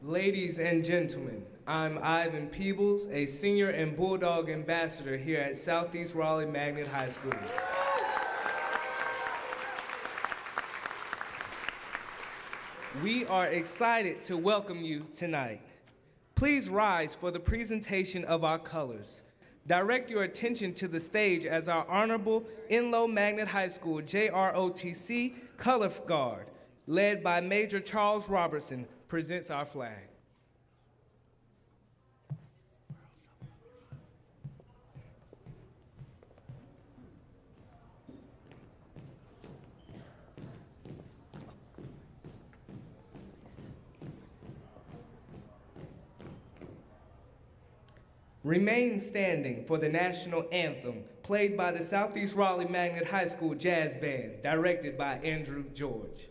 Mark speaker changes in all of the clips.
Speaker 1: Ladies and gentlemen, I'm Ivan Peebles, a senior and Bulldog ambassador here at Southeast Raleigh Magnet High School. We are excited to welcome you tonight. Please rise for the presentation of our colors. Direct your attention to the stage as our Honorable Enloe Magnet High School JROTC Color Guard, led by Major Charles Robertson, presents our flag. Remain standing for the national anthem, played by the Southeast Raleigh Magnet High School Jazz Band, directed by Andrew George.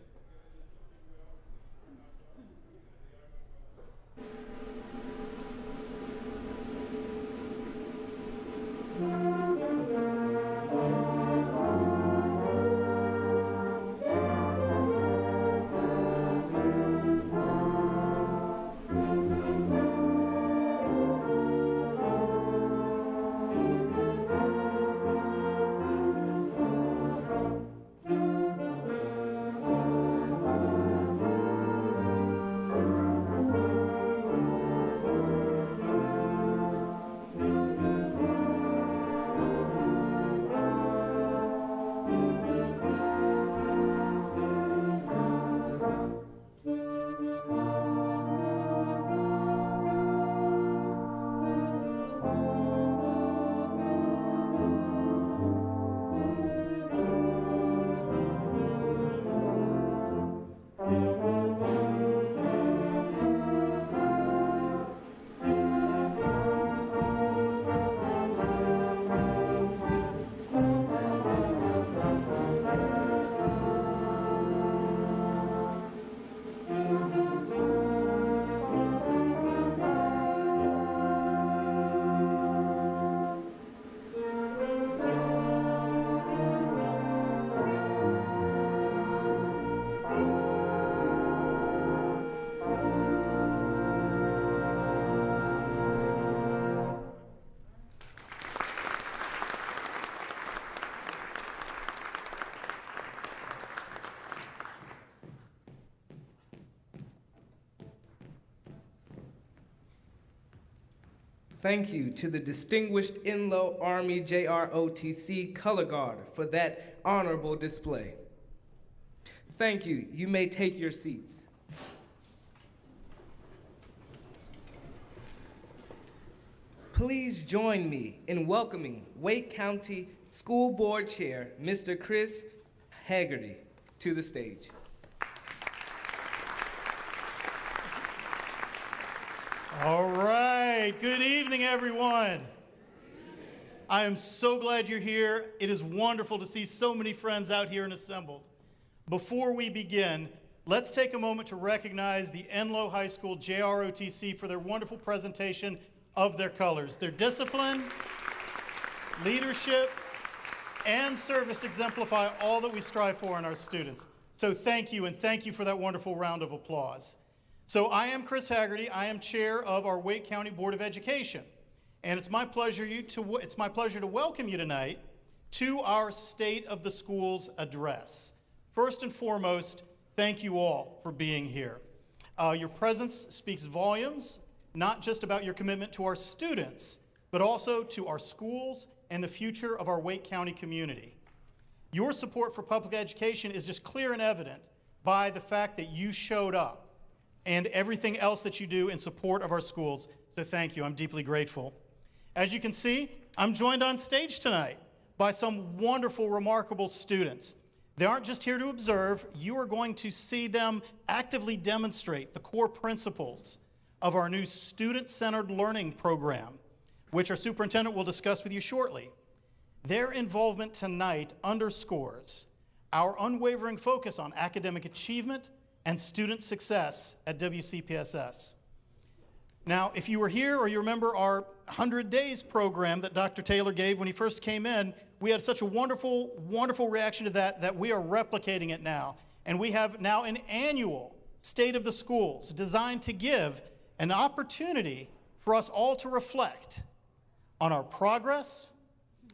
Speaker 1: Thank you to the distinguished Enloe Army JROTC Color Guard for that honorable display. Thank you. You may take your seats. Please join me in welcoming Wake County School Board Chair, Mr. Chris Haggerty, to the stage.
Speaker 2: All right, good evening, everyone. I am so glad you're here. It is wonderful to see so many friends out here and assembled. Before we begin, let's take a moment to recognize the Enloe High School JROTC for their wonderful presentation of their colors. Their discipline, leadership, and service exemplify all that we strive for in our students. So thank you, and thank you for that wonderful round of applause. So I am Chris Haggerty. I am chair of our Wake County Board of Education. And it's my pleasure to welcome you tonight to our State of the Schools address. First and foremost, thank you all for being here. Your presence speaks volumes, not just about your commitment to our students, but also to our schools and the future of our Wake County community. Your support for public education is just clear and evident by the fact that you showed up and everything else that you do in support of our schools. So thank you, I'm deeply grateful. As you can see, I'm joined on stage tonight by some wonderful, remarkable students. They aren't just here to observe, you are going to see them actively demonstrate the core principles of our new student-centered learning program, which our superintendent will discuss with you shortly. Their involvement tonight underscores our unwavering focus on academic achievement and student success at WCPSS. Now, if you were here or you remember our 100 Days program that Dr. Taylor gave when he first came in, we had such a wonderful, wonderful reaction to that we are replicating it now. And we have now an annual State of the Schools, designed to give an opportunity for us all to reflect on our progress,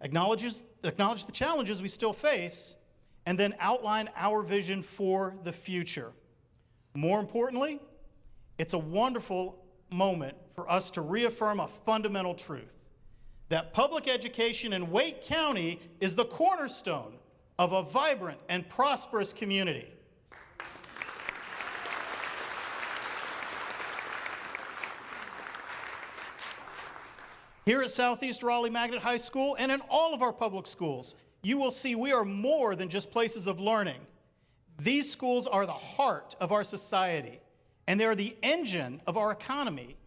Speaker 2: acknowledge the challenges we still face, and then outline our vision for the future. More importantly, it's a wonderful moment for us to reaffirm a fundamental truth, that public education in Wake County is the cornerstone of a vibrant and prosperous community. Here at Southeast Raleigh Magnet High School and in all of our public schools, you will see we are more than just places of learning. These schools are the heart of our society, and they are the engine of our economy.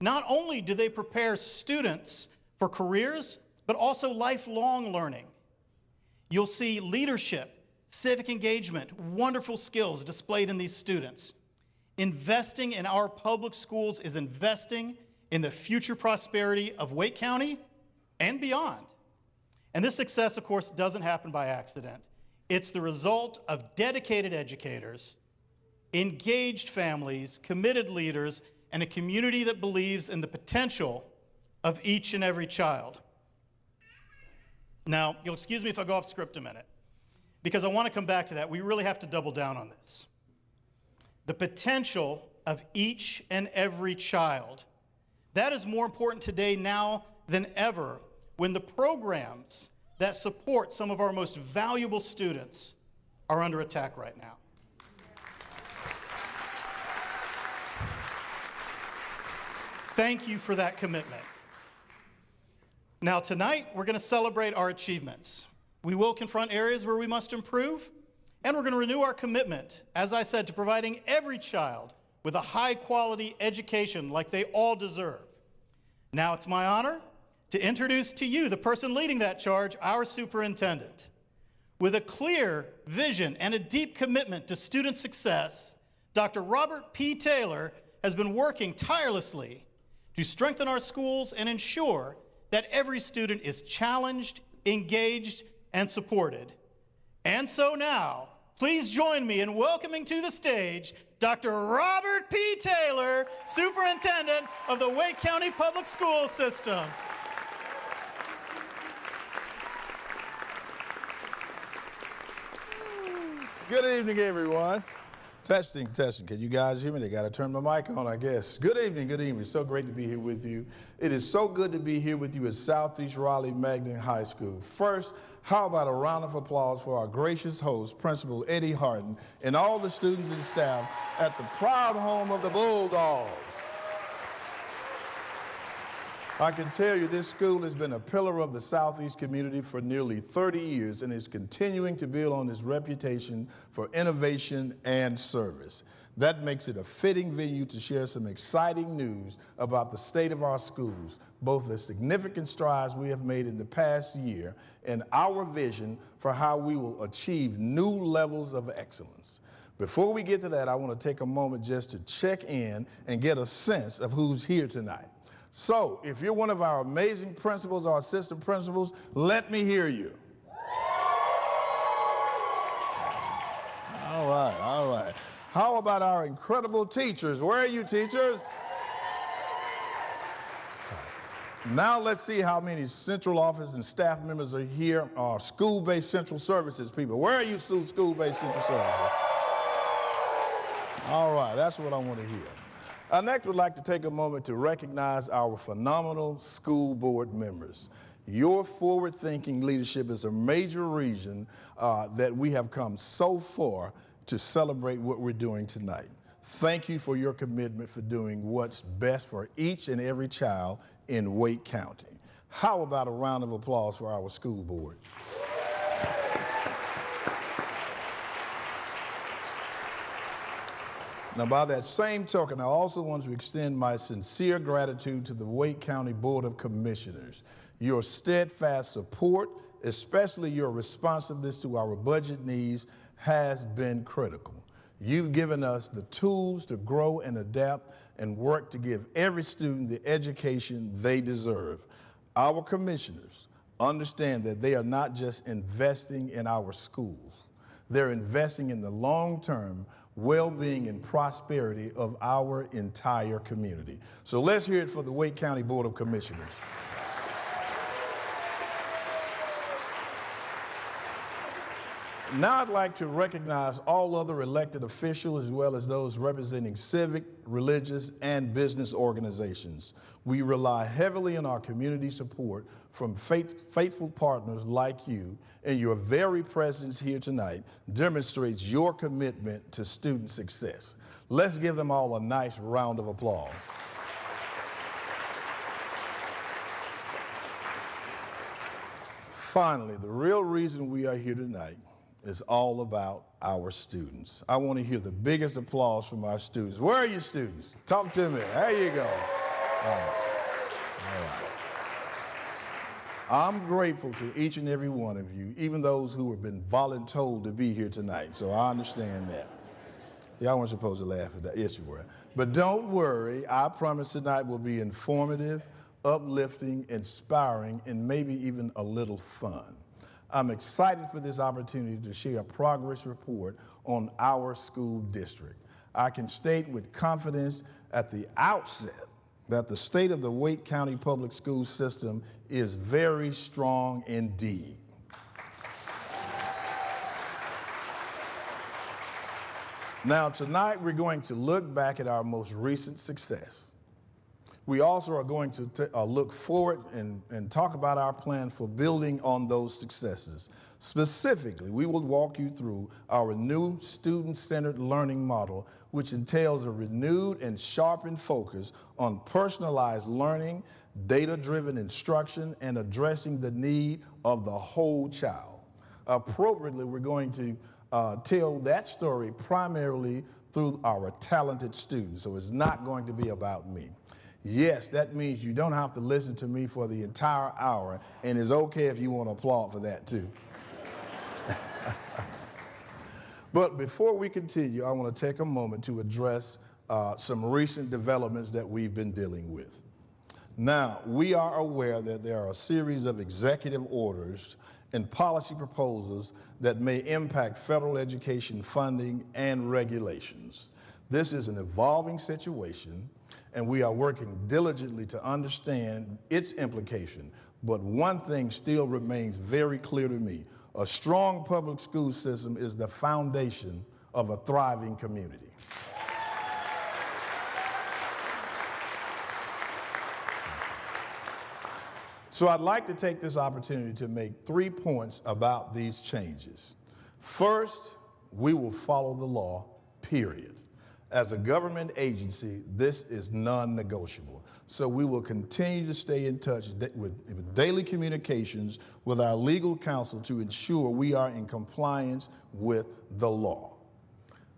Speaker 2: Not only do they prepare students for careers, but also lifelong learning. You'll see leadership, civic engagement, wonderful skills displayed in these students. Investing in our public schools is investing in the future prosperity of Wake County and beyond. And this success, of course, doesn't happen by accident. It's the result of dedicated educators, engaged families, committed leaders, and a community that believes in the potential of each and every child. Now, you'll excuse me if I go off script a minute, because I want to come back to that. We really have to double down on this. The potential of each and every child. That is more important today now than ever, when the programs that support some of our most valuable students are under attack right now. Thank you for that commitment. Now tonight, we're going to celebrate our achievements. We will confront areas where we must improve, and we're going to renew our commitment, as I said, to providing every child with a high-quality education like they all deserve. Now it's my honor to introduce to you the person leading that charge, our superintendent. With a clear vision and a deep commitment to student success, Dr. Robert P. Taylor has been working tirelessly to strengthen our schools and ensure that every student is challenged, engaged, and supported. And so now, please join me in welcoming to the stage Dr. Robert P. Taylor, Superintendent of the Wake County Public School System.
Speaker 3: Good evening, everyone. Testing. Can you guys hear me? They got to turn my mic on, I guess. Good evening. So great to be here with you. It is so good to be here with you at Southeast Raleigh Magnet High School. First, how about a round of applause for our gracious host, Principal Eddie Harden, and all the students and staff at the proud home of the Bulldogs. I can tell you this school has been a pillar of the Southeast community for nearly 30 years and is continuing to build on its reputation for innovation and service. That makes it a fitting venue to share some exciting news about the state of our schools, both the significant strides we have made in the past year and our vision for how we will achieve new levels of excellence. Before we get to that, I want to take a moment just to check in and get a sense of who's here tonight. So, if you're one of our amazing principals or assistant principals, let me hear you. All right. How about our incredible teachers? Where are you, teachers? Now let's see how many central office and staff members are here, or school-based central services people. Where are you, school-based central services? All right, that's what I want to hear. Next, we'd like to take a moment to recognize our phenomenal school board members. Your forward-thinking leadership is a major reason that we have come so far to celebrate what we're doing tonight. Thank you for your commitment for doing what's best for each and every child in Wake County. How about a round of applause for our school board? Now, by that same token, I also want to extend my sincere gratitude to the Wake County Board of Commissioners. Your steadfast support, especially your responsiveness to our budget needs, has been critical. You've given us the tools to grow and adapt and work to give every student the education they deserve. Our commissioners understand that they are not just investing in our schools. They're investing in the long term well-being, and prosperity of our entire community. So let's hear it for the Wake County Board of Commissioners. Now I'd like to recognize all other elected officials as well as those representing civic, religious, and business organizations. We rely heavily on our community support from faithful partners like you, and your very presence here tonight demonstrates your commitment to student success. Let's give them all a nice round of applause. Finally, the real reason we are here tonight is all about our students. I want to hear the biggest applause from our students. Where are your students? Talk to me. There you go. All right. All right. I'm grateful to each and every one of you, even those who have been voluntold to be here tonight, so I understand that. Y'all weren't supposed to laugh at that. Yes, you were. But don't worry, I promise tonight will be informative, uplifting, inspiring, and maybe even a little fun. I'm excited for this opportunity to share a progress report on our school district. I can state with confidence at the outset that the state of the Wake County Public School System is very strong indeed. Now, tonight we're going to look back at our most recent success. We also are going to look forward and talk about our plan for building on those successes. Specifically, we will walk you through our new student-centered learning model, which entails a renewed and sharpened focus on personalized learning, data-driven instruction, and addressing the need of the whole child. Appropriately, we're going to tell that story primarily through our talented students, so it's not going to be about me. Yes, that means you don't have to listen to me for the entire hour, and it's okay if you want to applaud for that too. But before we continue, I want to take a moment to address some recent developments that we've been dealing with. Now, we are aware that there are a series of executive orders and policy proposals that may impact federal education funding and regulations. This is an evolving situation, and we are working diligently to understand its implication. But one thing still remains very clear to me. A strong public school system is the foundation of a thriving community. So I'd like to take this opportunity to make 3 points about these changes. First, we will follow the law, period. As a government agency, this is non-negotiable. So we will continue to stay in touch with daily communications with our legal counsel to ensure we are in compliance with the law.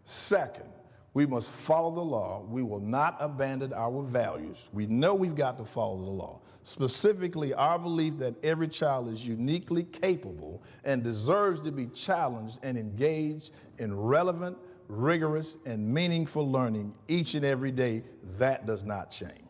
Speaker 3: Second, we must follow the law. We will not abandon our values. We know we've got to follow the law. Specifically, our belief that every child is uniquely capable and deserves to be challenged and engaged in relevant, rigorous, and meaningful learning each and every day. That does not change.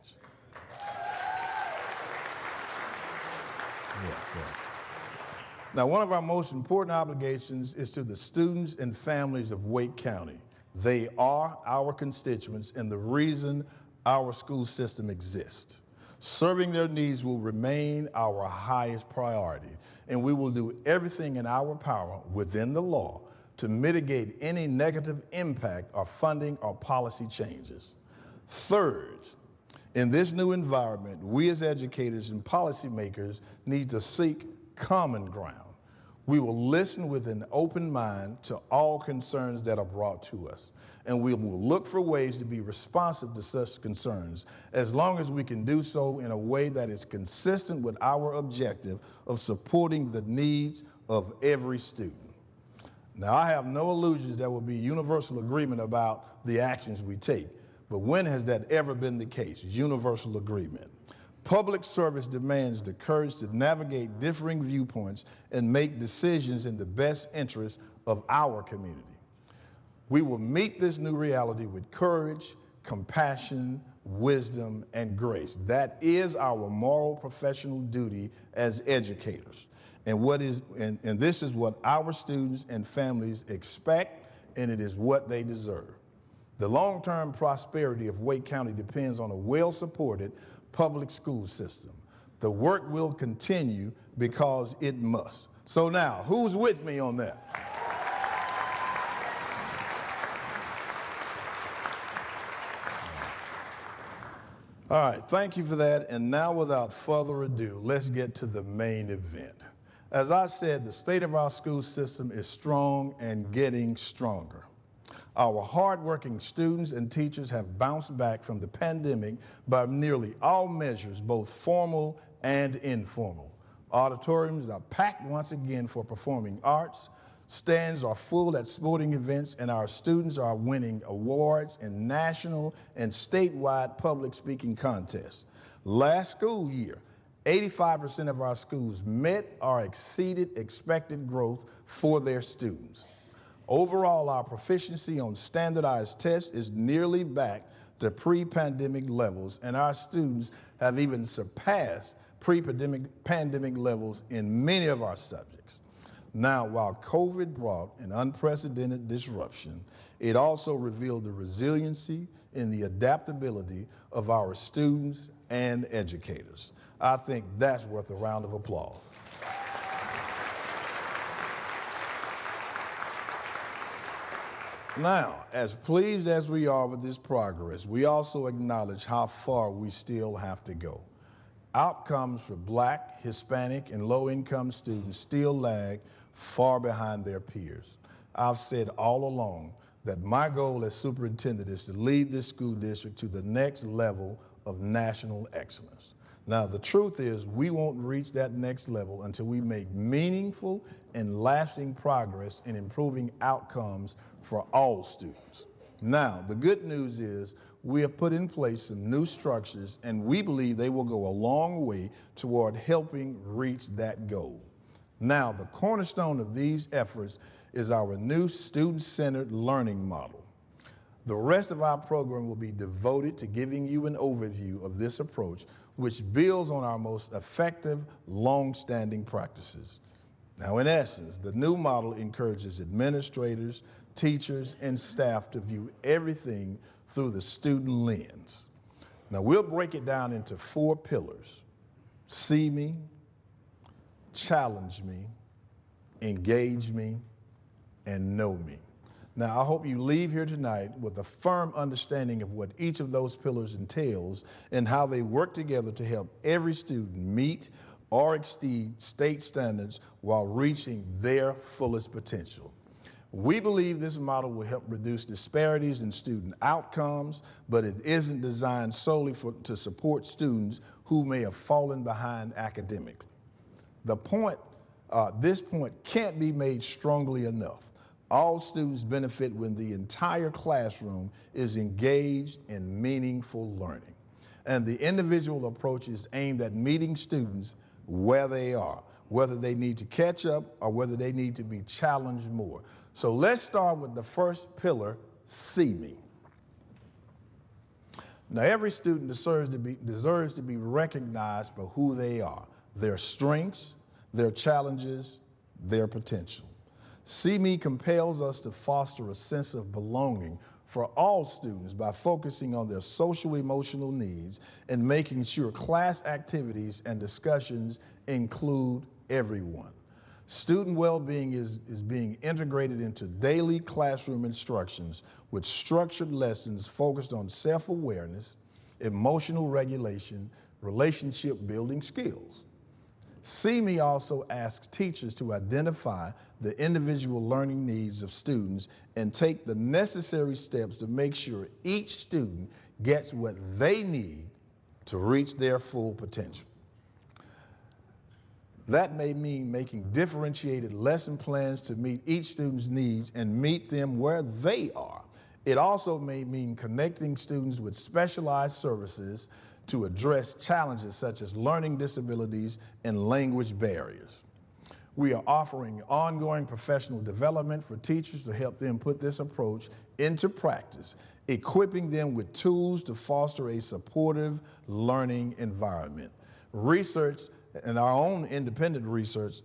Speaker 3: Now, one of our most important obligations is to the students and families of Wake County. They are our constituents and the reason our school system exists. Serving their needs will remain our highest priority, and we will do everything in our power within the law to mitigate any negative impact of funding or policy changes. Third, in this new environment, we as educators and policymakers need to seek common ground. We will listen with an open mind to all concerns that are brought to us, and we will look for ways to be responsive to such concerns as long as we can do so in a way that is consistent with our objective of supporting the needs of every student. Now, I have no illusions there will be universal agreement about the actions we take, but when has that ever been the case? Universal agreement. Public service demands the courage to navigate differing viewpoints and make decisions in the best interest of our community. We will meet this new reality with courage, compassion, wisdom, and grace. That is our moral professional duty as educators. And this is what our students and families expect and it is what they deserve. The long-term prosperity of Wake County depends on a well-supported public school system. The work will continue because it must. So now, who's with me on that? All right, thank you for that. And now, without further ado, let's get to the main event. As I said, the state of our school system is strong and getting stronger. Our hardworking students and teachers have bounced back from the pandemic by nearly all measures, both formal and informal. Auditoriums are packed once again for performing arts. Stands are full at sporting events, and our students are winning awards in national and statewide public speaking contests. Last school year, 85% of our schools met or exceeded expected growth for their students. Overall, our proficiency on standardized tests is nearly back to pre-pandemic levels, and our students have even surpassed pre-pandemic levels in many of our subjects. Now, while COVID brought an unprecedented disruption, it also revealed the resiliency and the adaptability of our students and educators. I think that's worth a round of applause. Now, as pleased as we are with this progress, we also acknowledge how far we still have to go. Outcomes for Black, Hispanic, and low-income students still lag far behind their peers. I've said all along that my goal as superintendent is to lead this school district to the next level of national excellence. Now, the truth is we won't reach that next level until we make meaningful and lasting progress in improving outcomes for all students. Now, the good news is we have put in place some new structures, and we believe they will go a long way toward helping reach that goal. Now, the cornerstone of these efforts is our new student-centered learning model. The rest of our program will be devoted to giving you an overview of this approach, which builds on our most effective, long-standing practices. Now, in essence, the new model encourages administrators, teachers, and staff to view everything through the student lens. Now, we'll break it down into 4 pillars: see me, challenge me, engage me, and know me. Now, I hope you leave here tonight with a firm understanding of what each of those pillars entails and how they work together to help every student meet or exceed state standards while reaching their fullest potential. We believe this model will help reduce disparities in student outcomes, but it isn't designed solely to support students who may have fallen behind academically. This point can't be made strongly enough. All students benefit when the entire classroom is engaged in meaningful learning. And the individual approach is aimed at meeting students where they are, whether they need to catch up or whether they need to be challenged more. So let's start with the first pillar, see me. Now, every student deserves to be recognized for who they are, their strengths, their challenges, their potential. See Me compels us to foster a sense of belonging for all students by focusing on their social-emotional needs and making sure class activities and discussions include everyone. Student well-being is being integrated into daily classroom instructions with structured lessons focused on self-awareness, emotional regulation, relationship-building skills. See Me also asks teachers to identify the individual learning needs of students and take the necessary steps to make sure each student gets what they need to reach their full potential. That may mean making differentiated lesson plans to meet each student's needs and meet them where they are. It also may mean connecting students with specialized services to address challenges such as learning disabilities and language barriers. We are offering ongoing professional development for teachers to help them put this approach into practice, equipping them with tools to foster a supportive learning environment. Research and our own independent research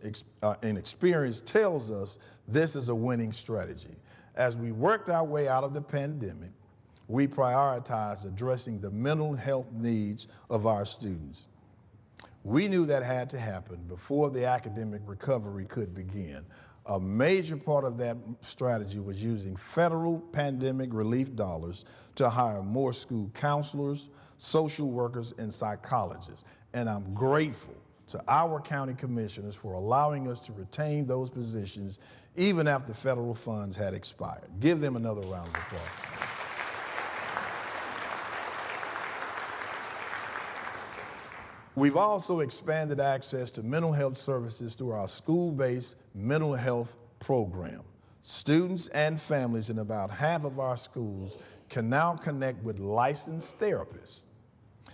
Speaker 3: and experience tells us this is a winning strategy. As we worked our way out of the pandemic, we prioritized addressing the mental health needs of our students. We knew that had to happen before the academic recovery could begin. A major part of that strategy was using federal pandemic relief dollars to hire more school counselors, social workers, and psychologists. And I'm grateful to our county commissioners for allowing us to retain those positions even after federal funds had expired. Give them another round of applause. We've also expanded access to mental health services through our school-based mental health program. Students and families in about half of our schools can now connect with licensed therapists,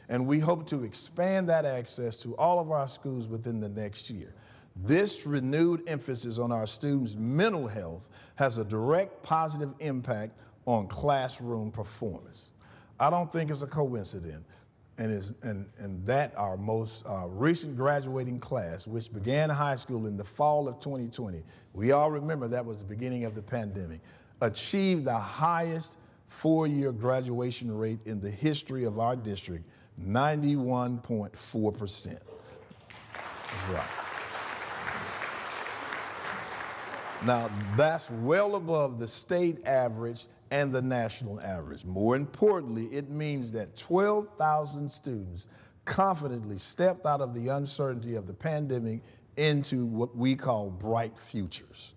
Speaker 3: and we hope to expand that access to all of our schools within the next year. This renewed emphasis on our students' mental health has a direct positive impact on classroom performance. I don't think it's a coincidence, and that our most recent graduating class, which began high school in the fall of 2020, we all remember that was the beginning of the pandemic, achieved the highest four-year graduation rate in the history of our district, 91.4%. That's right. Now, that's well above the state average and the national average. More importantly, it means that 12,000 students confidently stepped out of the uncertainty of the pandemic into what we call bright futures.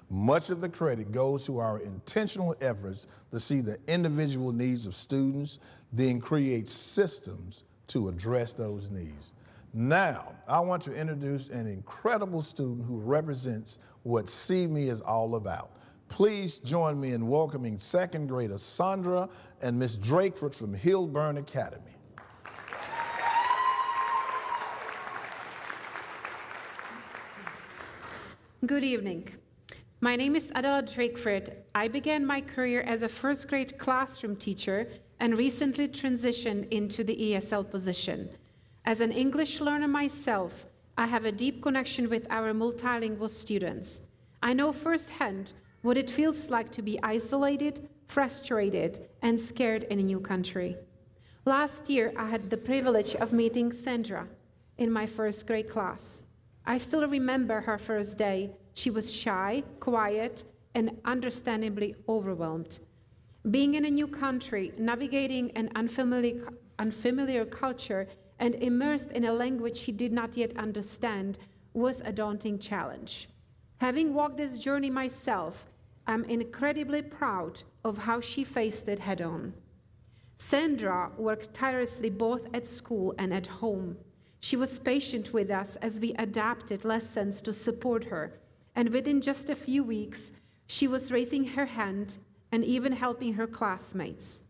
Speaker 3: Much of the credit goes to our intentional efforts to see the individual needs of students, then create systems to address those needs. Now, I want to introduce an incredible student who represents what See Me is all about. Please join me in welcoming second grader Sandra and Miss Drakeford from Hillburn Academy.
Speaker 4: Good evening. My name is Adela Drakeford. I began my career as a first grade classroom teacher and recently transitioned into the ESL position. As an English learner myself, I have a deep connection with our multilingual students. I know firsthand what it feels like to be isolated, frustrated, and scared in a new country. Last year, I had the privilege of meeting Sandra in my first grade class. I still remember her first day. She was shy, quiet, and understandably overwhelmed. Being in a new country, navigating an unfamiliar culture, and immersed in a language she did not yet understand was a daunting challenge. Having walked this journey myself, I'm incredibly proud of how she faced it head-on. Sandra worked tirelessly both at school and at home. She was patient with us as we adapted lessons to support her, and within just a few weeks, she was raising her hand and even helping her classmates.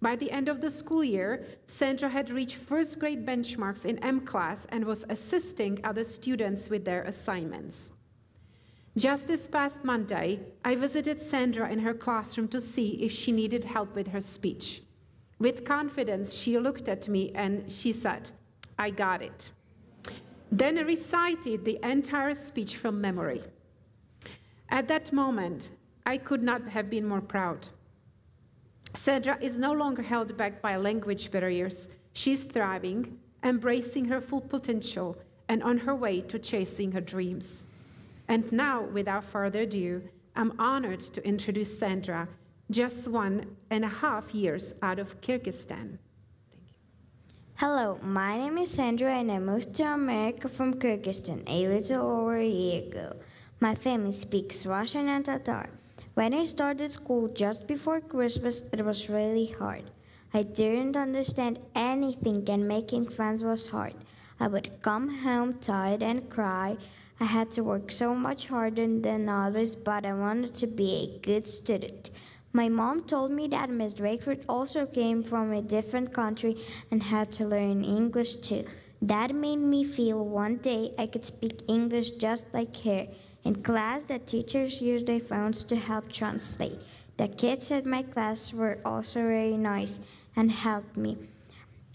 Speaker 4: By the end of the school year, Sandra had reached first grade benchmarks in M class and was assisting other students with their assignments. Just this past Monday, I visited Sandra in her classroom to see if she needed help with her speech. With confidence, she looked at me and she said, "I got it." Then recited the entire speech from memory. At that moment, I could not have been more proud. Sandra is no longer held back by language barriers. She's thriving, embracing her full potential, and on her way to chasing her dreams. And now, without further ado, I'm honored to introduce Sandra, just 1.5 years out of Kyrgyzstan.
Speaker 5: Hello, my name is Sandra and I moved to America from Kyrgyzstan a little over a year ago. My family speaks Russian and Tatar. When I started school just before Christmas, it was really hard. I didn't understand anything and making friends was hard. I would come home tired and cry. I had to work so much harder than others, but I wanted to be a good student. My mom told me that Miss Drakeford also came from a different country and had to learn English too. That made me feel one day I could speak English just like her. In class, the teachers used their phones to help translate. The kids at my class were also very nice and helped me.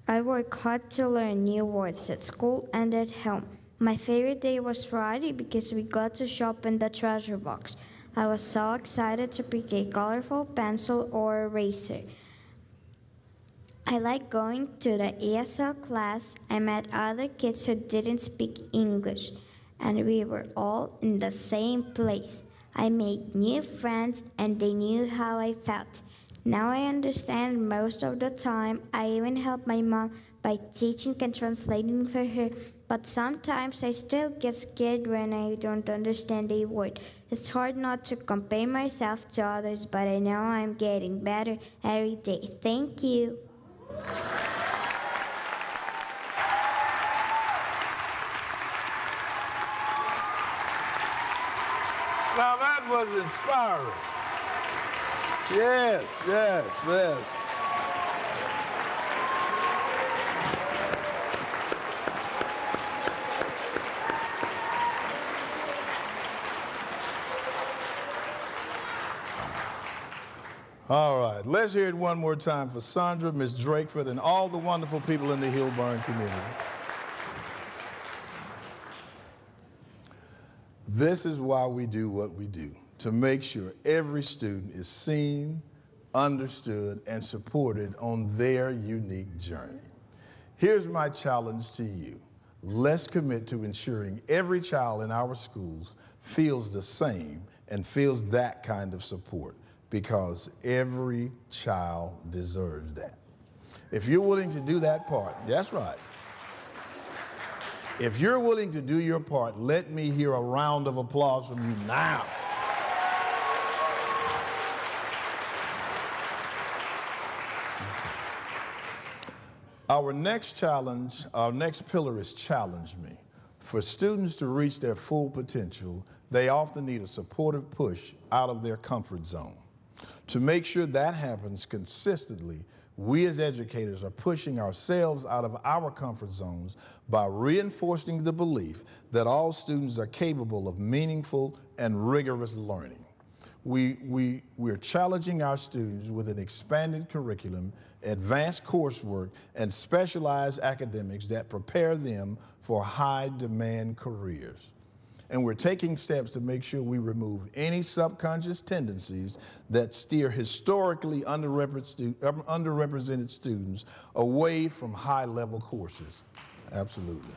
Speaker 5: I work hard to learn new words at school and at home. My favorite day was Friday because we got to shop in the treasure box. I was so excited to pick a colorful pencil or eraser. I like going to the ESL class. I met other kids who didn't speak English, and we were all in the same place. I made new friends, and they knew how I felt. Now I understand most of the time. I even help my mom by teaching and translating for her, but sometimes I still get scared when I don't understand a word. It's hard not to compare myself to others, but I know I'm getting better every day. Thank you.
Speaker 3: Now that was inspiring. Yes, yes, yes. All right, let's hear it one more time for Sandra, Ms. Drakeford, and all the wonderful people in the Hillburn community. This is why we do what we do, to make sure every student is seen, understood, and supported on their unique journey. Here's my challenge to you. Let's commit to ensuring every child in our schools feels the same and feels that kind of support, because every child deserves that. If you're willing to do that part, that's right. If you're willing to do your part, let me hear a round of applause from you now. Our next challenge, our next pillar is challenge me. For students to reach their full potential, they often need a supportive push out of their comfort zone. To make sure that happens consistently, we as educators are pushing ourselves out of our comfort zones by reinforcing the belief that all students are capable of meaningful and rigorous learning. We're challenging our students with an expanded curriculum, advanced coursework, and specialized academics that prepare them for high-demand careers. And we're taking steps to make sure we remove any subconscious tendencies that steer historically underrepresented students away from high-level courses. Absolutely.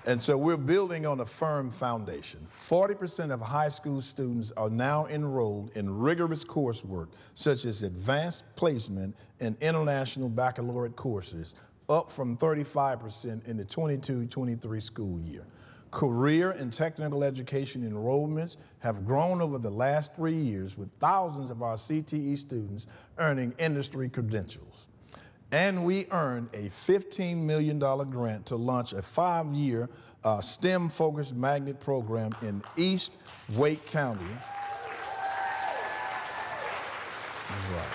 Speaker 3: And so we're building on a firm foundation. 40% of high school students are now enrolled in rigorous coursework, such as advanced placement and international baccalaureate courses, up from 35% in the 22-23 school year. Career and technical education enrollments have grown over the last 3 years, with thousands of our CTE students earning industry credentials. And we earned a $15 million grant to launch a 5-year STEM-focused magnet program in East Wake County. Right.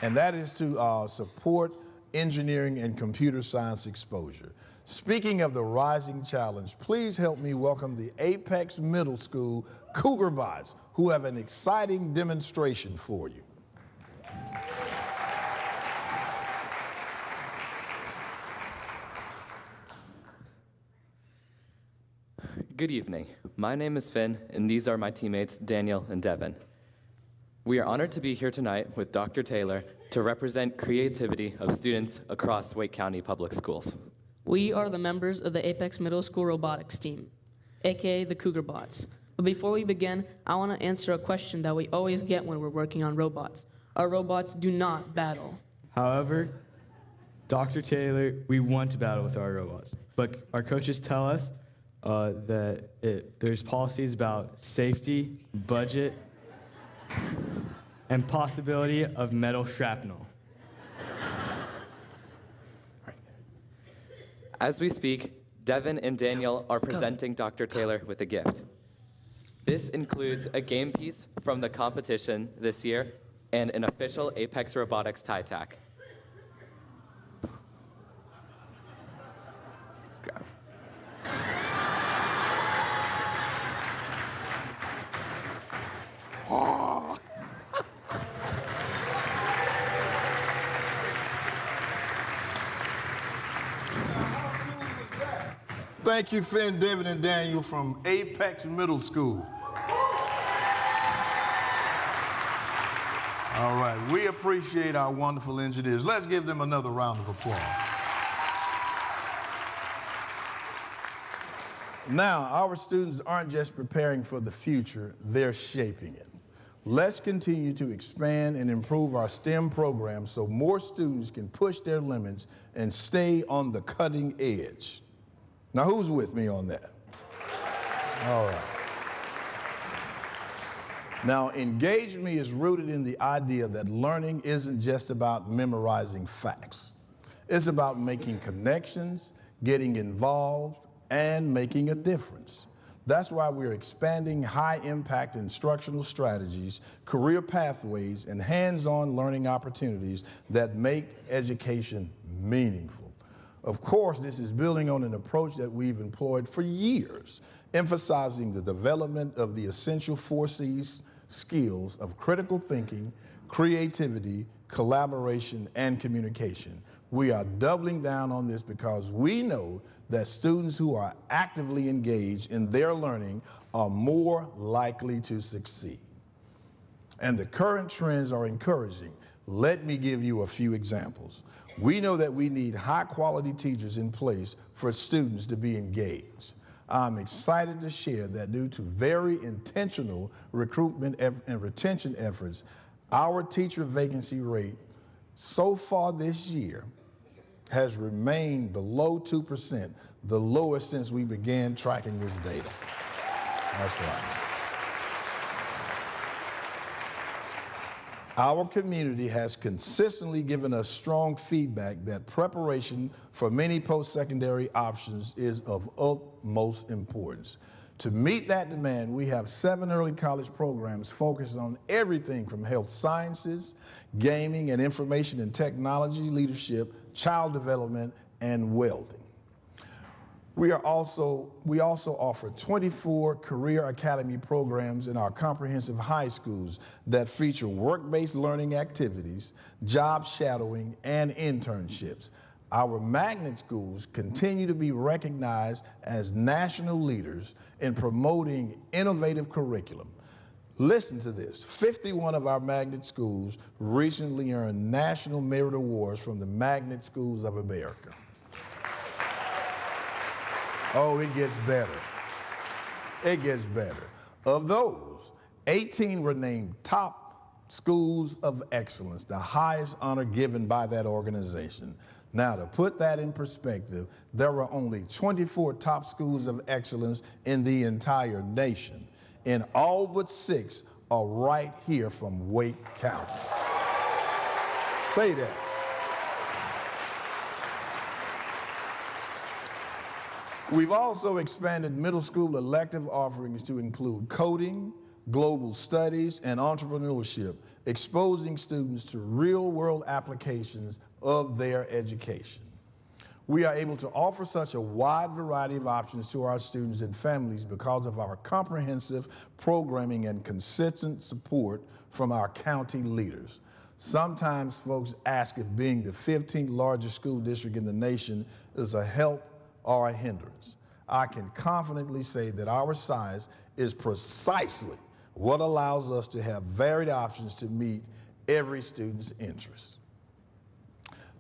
Speaker 3: And that is to support engineering and computer science exposure. Speaking of the rising challenge, please help me welcome the Apex Middle School Cougar Bots, who have an exciting demonstration for you.
Speaker 6: Good evening. My name is Finn, and these are my teammates, Daniel and Devin. We are honored to be here tonight with Dr. Taylor to represent creativity of students across Wake County Public Schools.
Speaker 7: We are the members of the Apex Middle School Robotics Team, aka the Cougar Bots. But before we begin, I want to answer a question that we always get when we're working on robots. Our robots do not battle.
Speaker 8: However, Dr. Taylor, we want to battle with our robots, but our coaches tell us that there's policies about safety, budget, and possibility of metal shrapnel.
Speaker 6: As we speak, Devin and Daniel are presenting Dr. Taylor with a gift. This includes a game piece from the competition this year and an official Apex Robotics tie tack. Let's grab it.
Speaker 3: Thank you, Finn, Devin, and Daniel from Apex Middle School. All right, we appreciate our wonderful engineers. Let's give them another round of applause. Now, our students aren't just preparing for the future, they're shaping it. Let's continue to expand and improve our STEM programs so more students can push their limits and stay on the cutting edge. Now, who's with me on that? All right. Now, Engage Me is rooted in the idea that learning isn't just about memorizing facts. It's about making connections, getting involved, and making a difference. That's why we're expanding high-impact instructional strategies, career pathways, and hands-on learning opportunities that make education meaningful. Of course, this is building on an approach that we've employed for years, emphasizing the development of the essential 4 C's skills of critical thinking, creativity, collaboration, and communication. We are doubling down on this because we know that students who are actively engaged in their learning are more likely to succeed. And the current trends are encouraging. Let me give you a few examples. We know that we need high-quality teachers in place for students to be engaged. I'm excited to share that due to very intentional recruitment and retention efforts, our teacher vacancy rate so far this year has remained below 2%, the lowest since we began tracking this data. That's right. Our community has consistently given us strong feedback that preparation for many post-secondary options is of utmost importance. To meet that demand, we have 7 early college programs focused on everything from health sciences, gaming and information and technology, leadership, child development, and welding. We also offer 24 Career Academy programs in our comprehensive high schools that feature work-based learning activities, job shadowing, and internships. Our magnet schools continue to be recognized as national leaders in promoting innovative curriculum. Listen to this, 51 of our magnet schools recently earned National Merit Awards from the Magnet Schools of America. Oh, it gets better. It gets better. Of those, 18 were named top schools of excellence, the highest honor given by that organization. Now, to put that in perspective, there were only 24 top schools of excellence in the entire nation, and all but 6 are right here from Wake County. Say that. We've also expanded middle school elective offerings to include coding, global studies, and entrepreneurship, exposing students to real-world applications of their education. We are able to offer such a wide variety of options to our students and families because of our comprehensive programming and consistent support from our county leaders. Sometimes folks ask if being the 15th largest school district in the nation is a help or a hindrance. I can confidently say that our size is precisely what allows us to have varied options to meet every student's interests.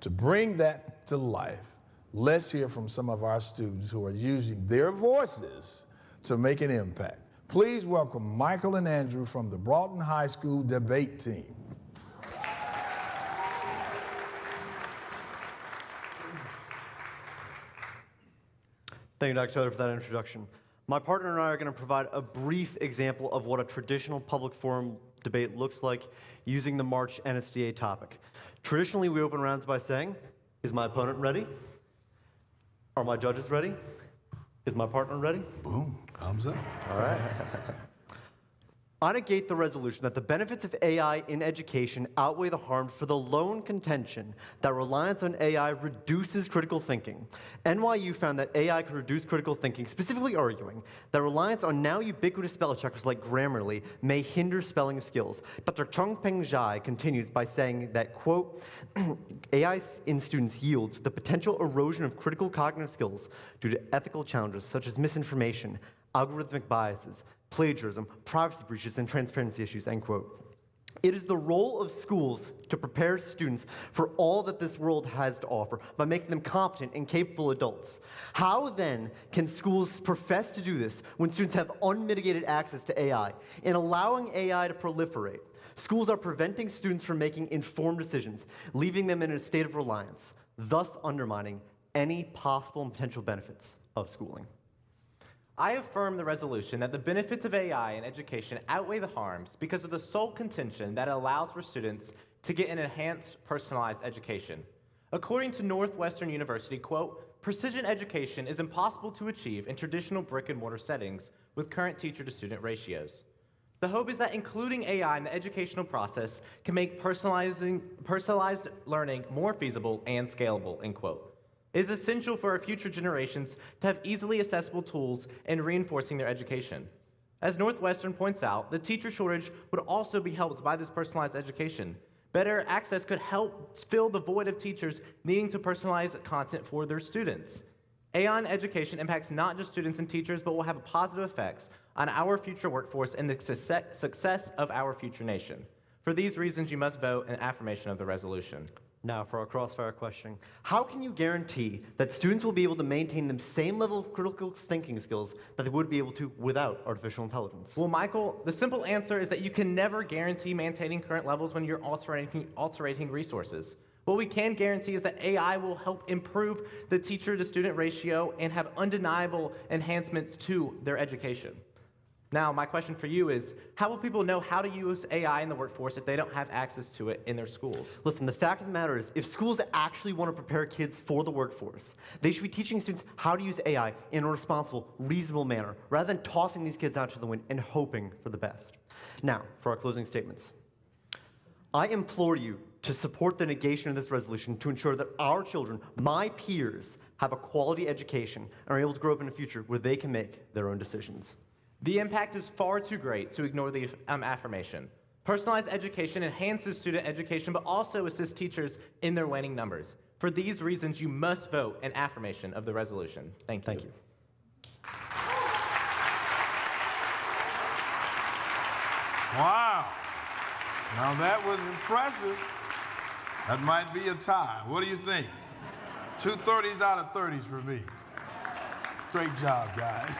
Speaker 3: To bring that to life, let's hear from some of our students who are using their voices to make an impact. Please welcome Michael and Andrew from the Broughton High School debate team.
Speaker 9: Thank you, Dr. Taylor, for that introduction. My partner and I are going to provide a brief example of what a traditional public forum debate looks like using the March NSDA topic. Traditionally, we open rounds by saying, is my opponent ready? Are my judges ready? Is my partner ready?
Speaker 3: Boom, thumbs up.
Speaker 9: All right. I negate the resolution that the benefits of AI in education outweigh the harms for the lone contention that reliance on AI reduces critical thinking. NYU found that AI could reduce critical thinking, specifically arguing that reliance on now ubiquitous spell checkers like Grammarly may hinder spelling skills. Dr. Chongpeng Zhai continues by saying that, quote, AI in students yields the potential erosion of critical cognitive skills due to ethical challenges such as misinformation, algorithmic biases, plagiarism, privacy breaches, and transparency issues, end quote. It is the role of schools to prepare students for all that this world has to offer by making them competent and capable adults. How then can schools profess to do this when students have unmitigated access to AI? In allowing AI to proliferate, schools are preventing students from making informed decisions, leaving them in a state of reliance, thus undermining any possible and potential benefits of schooling.
Speaker 10: I affirm the resolution that the benefits of AI in education outweigh the harms because of the sole contention that it allows for students to get an enhanced, personalized education. According to Northwestern University, quote, precision education is impossible to achieve in traditional brick-and-mortar settings with current teacher-to-student ratios. The hope is that including AI in the educational process can make personalized learning more feasible and scalable, end quote. It is essential for our future generations to have easily accessible tools in reinforcing their education. As Northwestern points out, the teacher shortage would also be helped by this personalized education. Better access could help fill the void of teachers needing to personalize content for their students. AI in education impacts not just students and teachers, but will have positive effects on our future workforce and the success of our future nation. For these reasons, you must vote in affirmation of the resolution.
Speaker 9: Now, for our crossfire question, how can you guarantee that students will be able to maintain the same level of critical thinking skills that they would be able to without artificial intelligence?
Speaker 10: Well, Michael, the simple answer is that you can never guarantee maintaining current levels when you're altering resources. What we can guarantee is that AI will help improve the teacher-to-student ratio and have undeniable enhancements to their education. Now, my question for you is, how will people know how to use AI in the workforce if they don't have access to it in their schools?
Speaker 9: Listen, the fact of the matter is, if schools actually want to prepare kids for the workforce, they should be teaching students how to use AI in a responsible, reasonable manner, rather than tossing these kids out to the wind and hoping for the best. Now, for our closing statements. I implore you to support the negation of this resolution to ensure that our children, my peers, have a quality education and are able to grow up in a future where they can make their own decisions.
Speaker 10: The impact is far too great to ignore the affirmation. Personalized education enhances student education, but also assists teachers in their waning numbers. For these reasons, you must vote in affirmation of the resolution. Thank you.
Speaker 9: Thank you.
Speaker 3: Wow. Now that was impressive. That might be a tie. What do you think? 2 30s out of 30s for me. Great job, guys.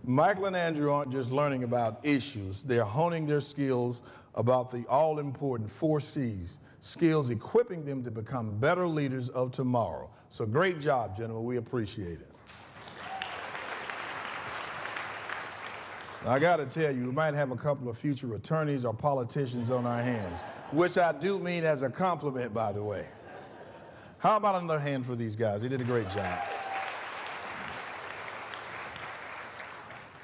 Speaker 3: Michael and Andrew aren't just learning about issues, they're honing their skills about the all-important 4 C's, skills equipping them to become better leaders of tomorrow. So great job, gentlemen, we appreciate it. Now, I gotta tell you, we might have a couple of future attorneys or politicians on our hands, which I do mean as a compliment, by the way. How about another hand for these guys? They did a great job.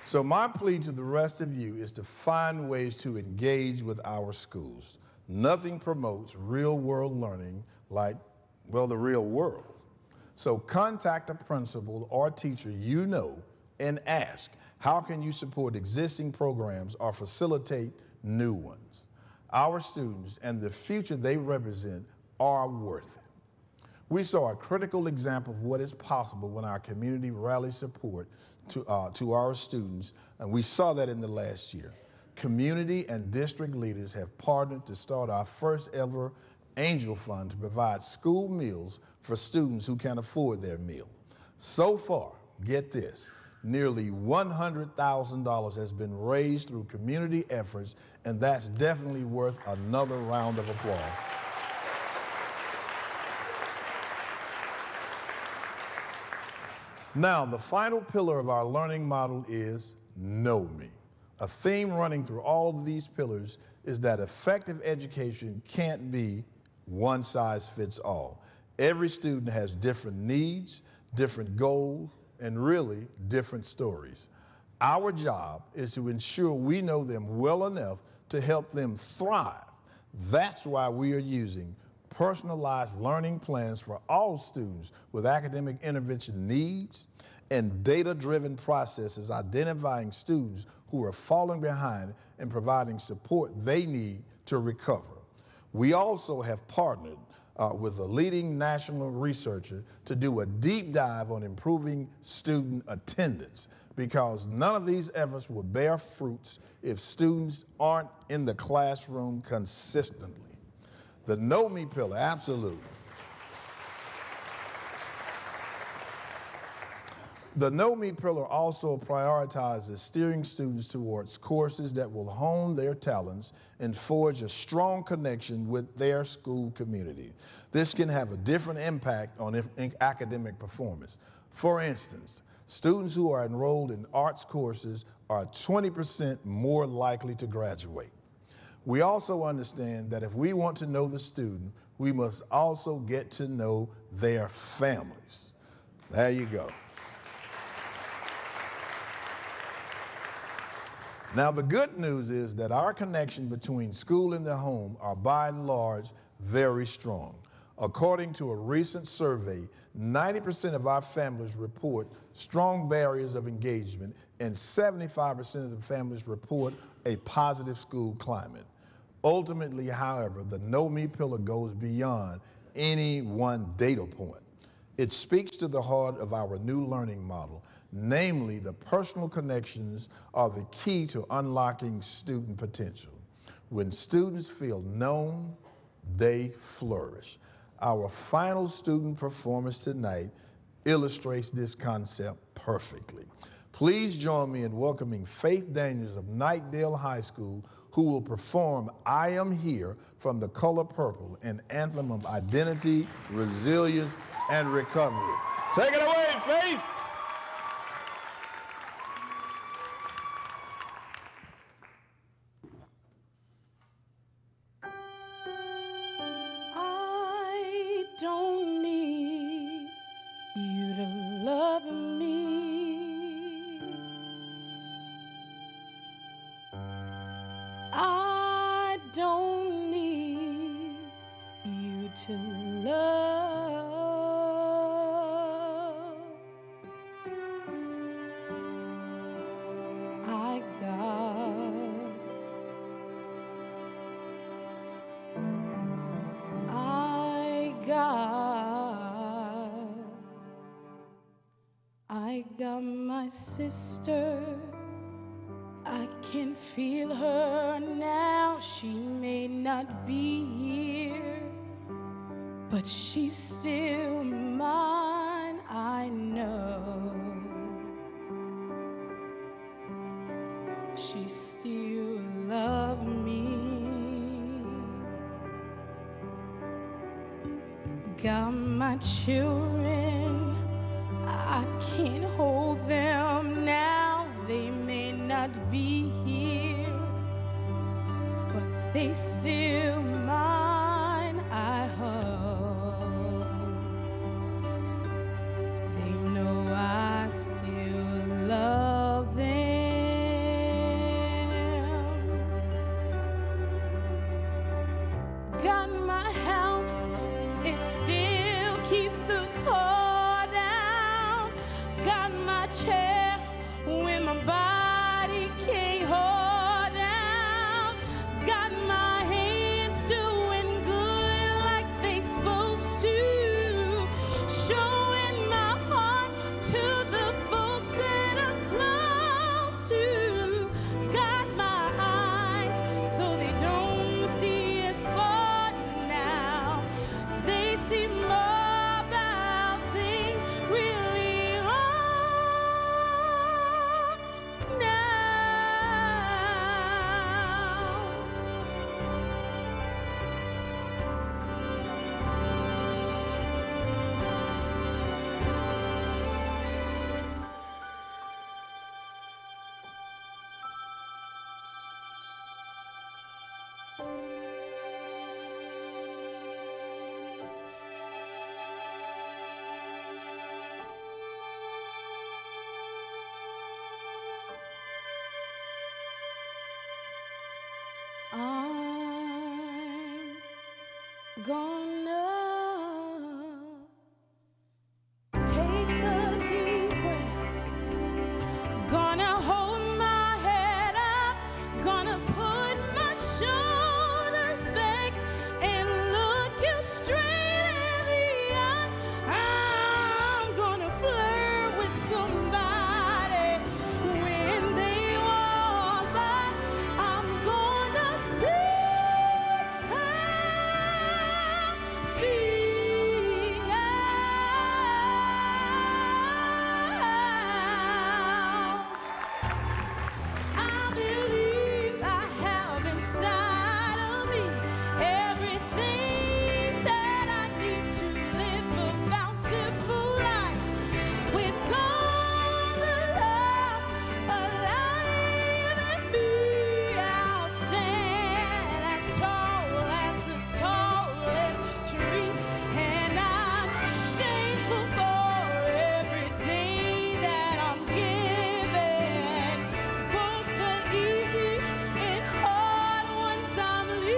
Speaker 3: So my plea to the rest of you is to find ways to engage with our schools. Nothing promotes real-world learning like, well, the real world. So contact a principal or teacher you know and ask, how can you support existing programs or facilitate new ones? Our students and the future they represent are worth it. We saw a critical example of what is possible when our community rallies support to our students, and we saw that in the last year. Community and district leaders have partnered to start our first ever Angel Fund to provide school meals for students who can't afford their meal. So far, get this, nearly $100,000 has been raised through community efforts, and that's definitely worth another round of applause. Now, the final pillar of our learning model is Know Me. A theme running through all of these pillars is that effective education can't be one size fits all. Every student has different needs, different goals, and really different stories. Our job is to ensure we know them well enough to help them thrive. That's why we are using personalized learning plans for all students with academic intervention needs and data-driven processes identifying students who are falling behind and providing support they need to recover. We also have partnered with a leading national researcher to do a deep dive on improving student attendance, because none of these efforts will bear fruits if students aren't in the classroom consistently. The Know Me pillar, absolutely. The Know Me pillar also prioritizes steering students towards courses that will hone their talents and forge a strong connection with their school community. This can have a different impact on academic performance. For instance, students who are enrolled in arts courses are 20% more likely to graduate. We also understand that if we want to know the student, we must also get to know their families. There you go. Now, the good news is that our connection between school and the home are by and large very strong. According to a recent survey, 90% of our families report strong barriers of engagement, and 75% of the families report a positive school climate. Ultimately, however, the Know Me pillar goes beyond any one data point. It speaks to the heart of our new learning model. Namely, the personal connections are the key to unlocking student potential. When students feel known, they flourish. Our final student performance tonight illustrates this concept perfectly. Please join me in welcoming Faith Daniels of Knightdale High School, who will perform I Am Here from The Color Purple, an anthem of identity, resilience, and recovery. Take it away, Faith!
Speaker 11: Don't need you to love me. I don't need you to love. I got my sister. I can feel her now. She may not be here, but she's still mine, I know. She still loves me. Got my children, I can't hold them now. They may not be here, but they still mine, I hope. They know I still love them. Got my house, it still keeps the car down. Got my chair when my body can't hold down. Got my hands doing good like they supposed to. Showing my heart to the folks that I'm close to. Got my eyes, though they don't see as far now. They see more about things really are. gonna take a deep breath, gonna hold my head up, gonna put my shoulders back and look you straight in the eye. I'm gonna flirt with somebody when they walk by. I'm gonna sing out. I believe I have inside of me everything that I need to live a bountiful life. With all the love alive in me, I'll stand as tall as the tallest tree. And I'm thankful for every day that I'm given, both the easy and hard ones I'm leaving.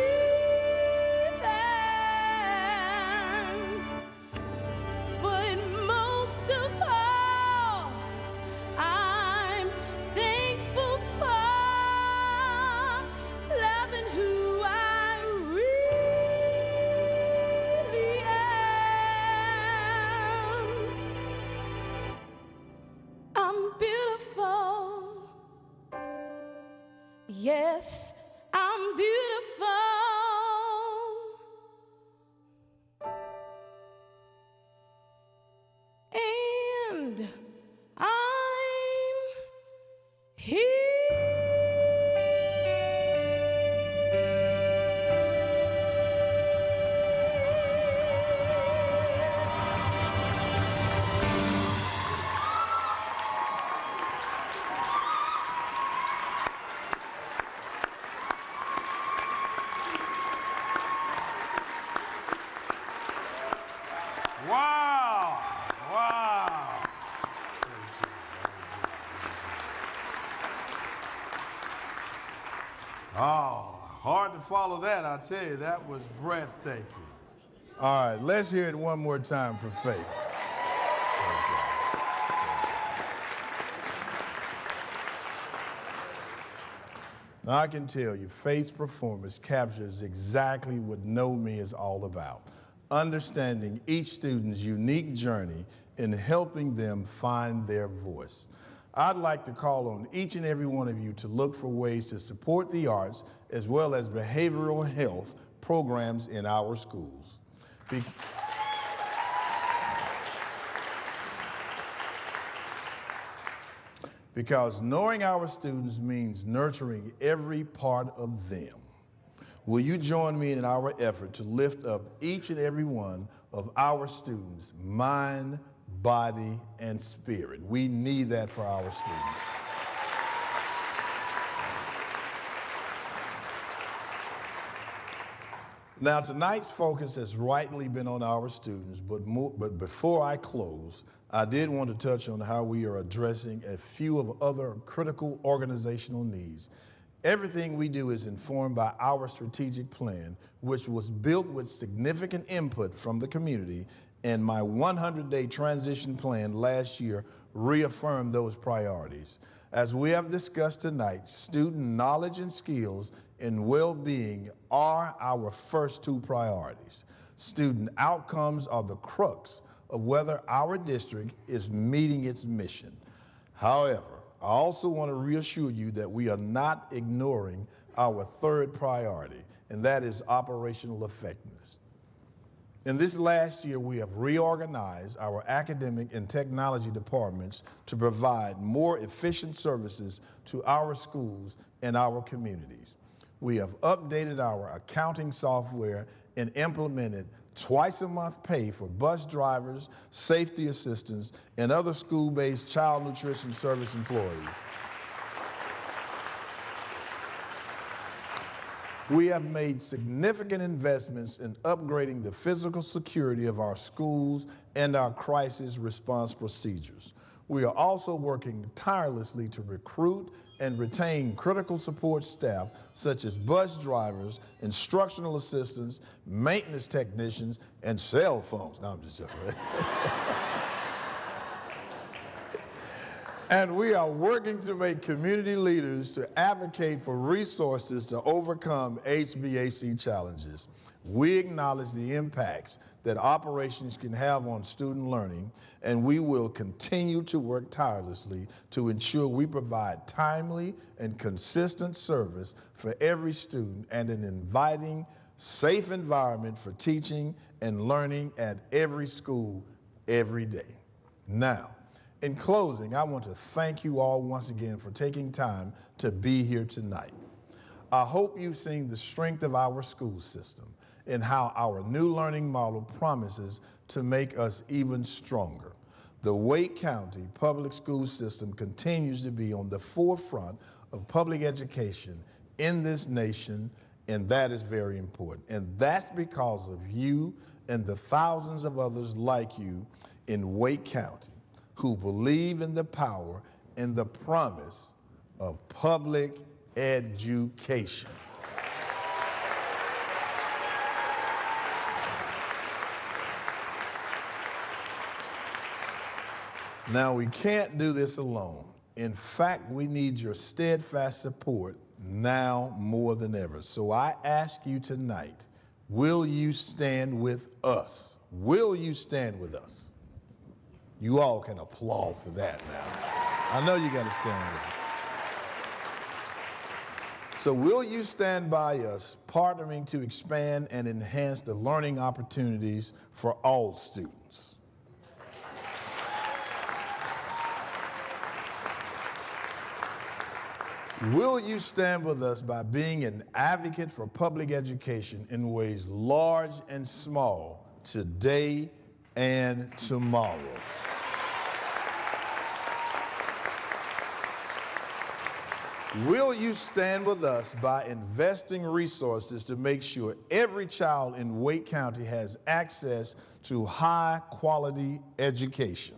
Speaker 11: But most of all, I'm thankful for loving who I really am. I'm beautiful. Yes, I'm beautiful. And I'm
Speaker 3: Wow! Wow! Oh, hard to follow that, I'll tell you. That was breathtaking. All right, let's hear it one more time for Faith. Now, I can tell you, Faith's performance captures exactly what Know Me is all about. Understanding each student's unique journey and helping them find their voice. I'd like to call on each and every one of you to look for ways to support the arts as well as behavioral health programs in our schools. Because knowing our students means nurturing every part of them. Will you join me in our effort to lift up each and every one of our students' mind, body, and spirit? We need that for our students. Now, tonight's focus has rightly been on our students, but before I close, I did want to touch on how we are addressing a few of other critical organizational needs. Everything we do is informed by our strategic plan, which was built with significant input from the community, and my 100-day transition plan last year reaffirmed those priorities. As we have discussed tonight, student knowledge and skills and well-being are our first two priorities. Student outcomes are the crux of whether our district is meeting its mission. However, I also want to reassure you that we are not ignoring our third priority, and that is operational effectiveness. In this last year, we have reorganized our academic and technology departments to provide more efficient services to our schools and our communities. We have updated our accounting software and implemented twice-a-month pay for bus drivers, safety assistants, and other school-based child nutrition service employees. We have made significant investments in upgrading the physical security of our schools and our crisis response procedures. We are also working tirelessly to recruit and retain critical support staff such as bus drivers, instructional assistants, maintenance technicians, and cell phones. No, I'm just joking. And we are working to make community leaders to advocate for resources to overcome HVAC challenges. We acknowledge the impacts that operations can have on student learning, and we will continue to work tirelessly to ensure we provide timely and consistent service for every student and an inviting, safe environment for teaching and learning at every school every day. Now, in closing, I want to thank you all once again for taking time to be here tonight. I hope you've seen the strength of our school system and how our new learning model promises to make us even stronger. The Wake County public school system continues to be on the forefront of public education in this nation, and that is very important. And that's because of you and the thousands of others like you in Wake County who believe in the power and the promise of public education. Now, we can't do this alone. In fact, we need your steadfast support now more than ever. So I ask you tonight, will you stand with us? Will you stand with us? You all can applaud for that now. I know you got to stand with us. So will you stand by us, partnering to expand and enhance the learning opportunities for all students? Will you stand with us by being an advocate for public education in ways large and small, today and tomorrow? Will you stand with us by investing resources to make sure every child in Wake County has access to high-quality education?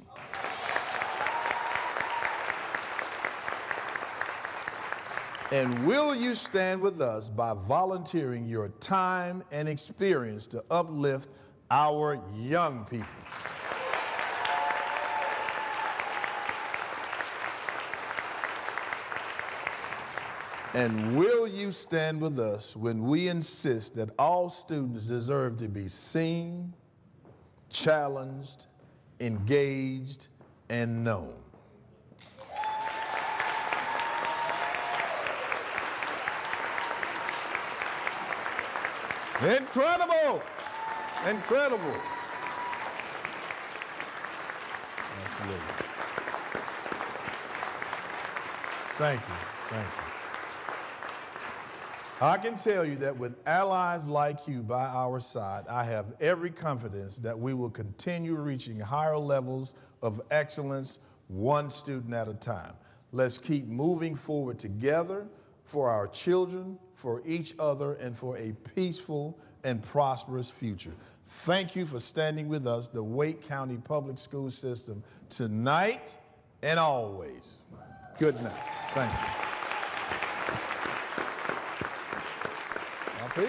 Speaker 3: And will you stand with us by volunteering your time and experience to uplift our young people? And will you stand with us when we insist that all students deserve to be seen, challenged, engaged, and known? Incredible! Incredible! Absolutely. Thank you. Thank you. I can tell you that with allies like you by our side, I have every confidence that we will continue reaching higher levels of excellence, one student at a time. Let's keep moving forward together for our children, for each other, and for a peaceful and prosperous future. Thank you for standing with us, the Wake County Public School System, tonight and always. Good night. Thank you. Pete?